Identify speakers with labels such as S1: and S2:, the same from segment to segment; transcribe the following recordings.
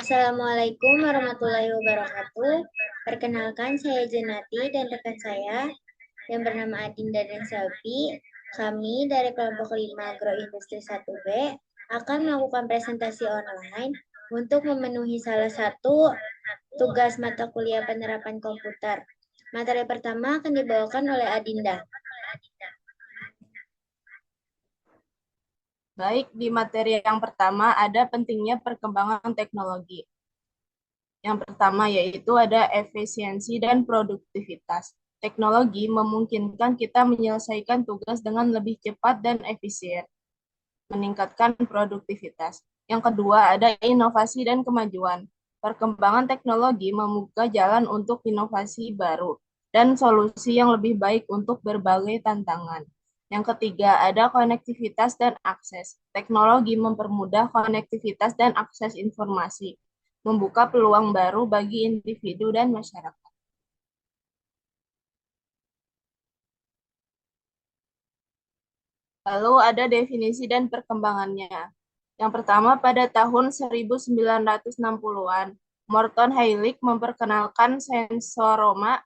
S1: Assalamualaikum warahmatullahi wabarakatuh. Perkenalkan, saya Jenati dan rekan saya yang bernama Adinda dan Selvi. Kami dari kelompok 5 Agroindustri 1B akan melakukan presentasi online untuk memenuhi salah satu tugas mata kuliah penerapan komputer. Materi pertama akan dibawakan oleh Adinda.
S2: Baik, di materi yang pertama ada pentingnya perkembangan teknologi. Yang pertama yaitu ada efisiensi dan produktivitas. Teknologi memungkinkan kita menyelesaikan tugas dengan lebih cepat dan efisien, meningkatkan produktivitas. Yang kedua ada inovasi dan kemajuan. Perkembangan teknologi membuka jalan untuk inovasi baru dan solusi yang lebih baik untuk berbagai tantangan. Yang ketiga, ada konektivitas dan akses. Teknologi mempermudah konektivitas dan akses informasi, membuka peluang baru bagi individu dan masyarakat. Lalu ada definisi dan perkembangannya. Yang pertama, pada tahun 1960-an, Morton Heilig memperkenalkan Sensoroma,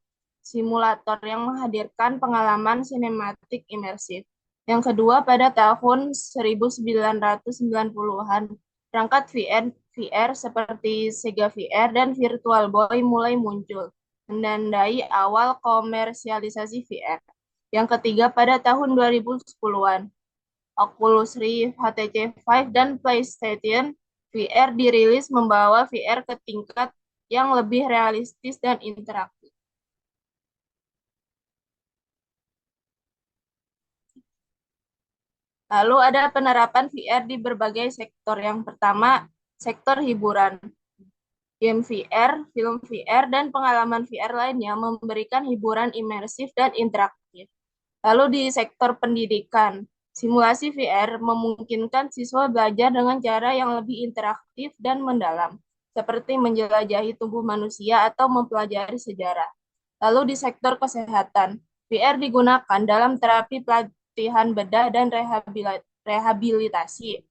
S2: simulator yang menghadirkan pengalaman sinematik imersif. Yang kedua, pada tahun 1990-an, perangkat VR seperti Sega VR dan Virtual Boy mulai muncul, menandai awal komersialisasi VR. Yang ketiga, pada tahun 2010-an, Oculus Rift, HTC Vive, dan PlayStation VR dirilis membawa VR ke tingkat yang lebih realistis dan interaktif. Lalu ada penerapan VR di berbagai sektor. Yang pertama, sektor hiburan. Game VR, film VR, dan pengalaman VR lainnya memberikan hiburan imersif dan interaktif. Lalu di sektor pendidikan, simulasi VR memungkinkan siswa belajar dengan cara yang lebih interaktif dan mendalam, seperti menjelajahi tubuh manusia atau mempelajari sejarah. Lalu di sektor kesehatan, VR digunakan dalam terapi pelatihan bedah dan rehabilitasi,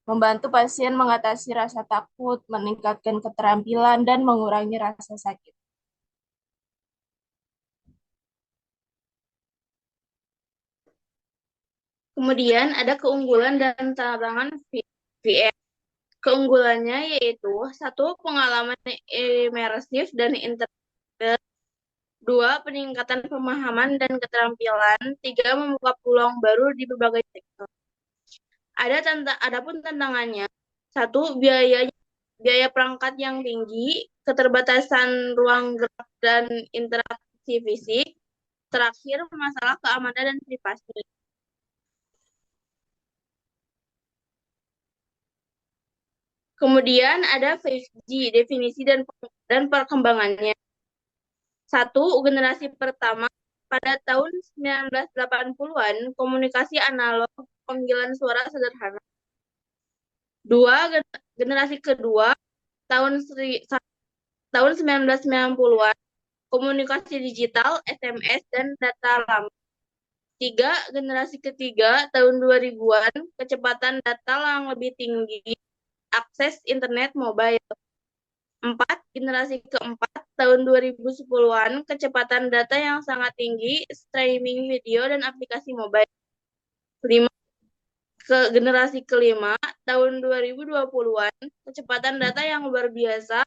S2: membantu pasien mengatasi rasa takut, meningkatkan keterampilan, dan mengurangi rasa sakit.
S3: Kemudian ada keunggulan dan tantangan VR. Keunggulannya yaitu satu, pengalaman imersif dan interaktif. Dua, peningkatan pemahaman dan keterampilan. Tiga, membuka peluang baru di berbagai sektor. Adapun tantangannya, satu, biaya perangkat yang tinggi, keterbatasan ruang gerak dan interaksi fisik. Terakhir, masalah keamanan dan privasi. Kemudian ada 5G, definisi dan perkembangannya. Satu, generasi pertama pada tahun 1980-an, komunikasi analog, panggilan suara sederhana. Dua, generasi kedua tahun 1990-an, komunikasi digital, SMS, dan data lama. Tiga, generasi ketiga tahun 2000-an, kecepatan data yang lebih tinggi, akses internet mobile. 4, generasi keempat tahun 2010-an, kecepatan data yang sangat tinggi, streaming video dan aplikasi mobile. 5, generasi kelima tahun 2020-an, kecepatan data yang luar biasa,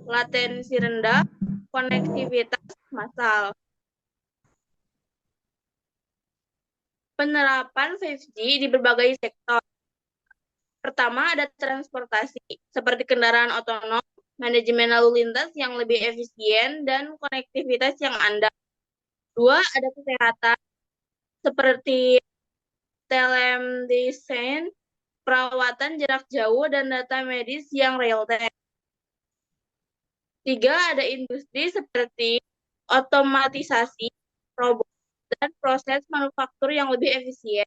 S3: latensi rendah, konektivitas massal. Penerapan 5G di berbagai sektor. Pertama, ada transportasi, seperti kendaraan otonom, manajemen lalu lintas yang lebih efisien, dan konektivitas yang andal. Dua, ada kesehatan, seperti telemedicine, perawatan jarak jauh, dan data medis yang real-time. Tiga, ada industri seperti otomatisasi, robot, dan proses manufaktur yang lebih efisien.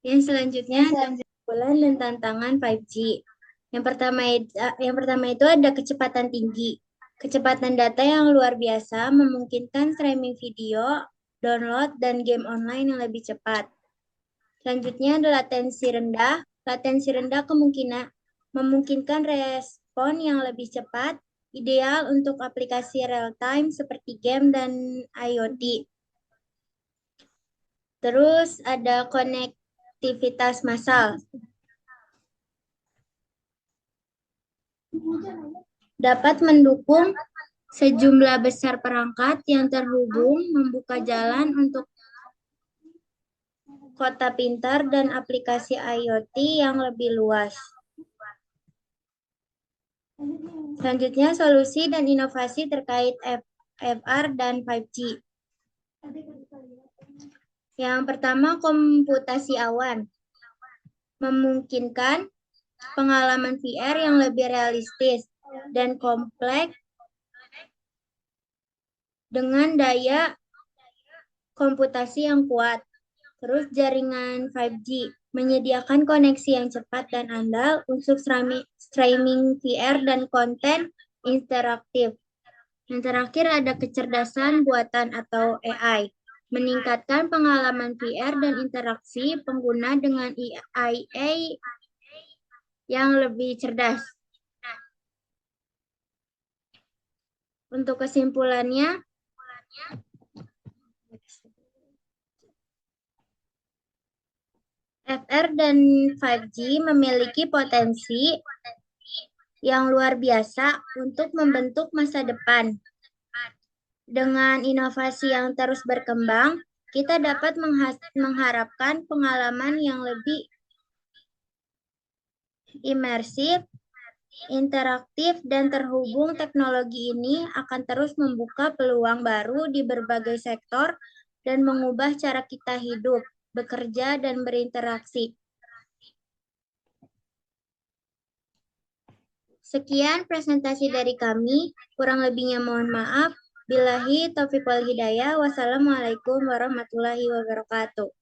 S1: Yang selanjutnya ada keunggulan dan tantangan 5G. Yang pertama itu ada kecepatan tinggi. Kecepatan data yang luar biasa memungkinkan streaming video, download, dan game online yang lebih cepat. Selanjutnya adalah latensi rendah. Latensi rendah memungkinkan respon yang lebih cepat, ideal untuk aplikasi real-time seperti game dan IoT. Terus ada konektivitas massal. Dapat mendukung sejumlah besar perangkat yang terhubung, membuka jalan untuk kota pintar dan aplikasi IoT yang lebih luas. Selanjutnya, solusi dan inovasi terkait FR dan 5G. Yang pertama, komputasi awan. Memungkinkan pengalaman VR yang lebih realistis dan kompleks dengan daya komputasi yang kuat. Terus jaringan 5G menyediakan koneksi yang cepat dan andal untuk streaming VR dan konten interaktif. Yang terakhir ada kecerdasan buatan atau AI, meningkatkan pengalaman VR dan interaksi pengguna dengan AI yang lebih cerdas. Untuk kesimpulannya, FR dan 5G memiliki potensi yang luar biasa untuk membentuk masa depan. Dengan inovasi yang terus berkembang, kita dapat mengharapkan pengalaman yang lebih imersif, interaktif, dan terhubung. Teknologi ini akan terus membuka peluang baru di berbagai sektor dan mengubah cara kita hidup, bekerja, dan berinteraksi. Sekian presentasi dari kami, kurang lebihnya mohon maaf. Billahi taufiq wal hidayah. Wassalamualaikum warahmatullahi wabarakatuh.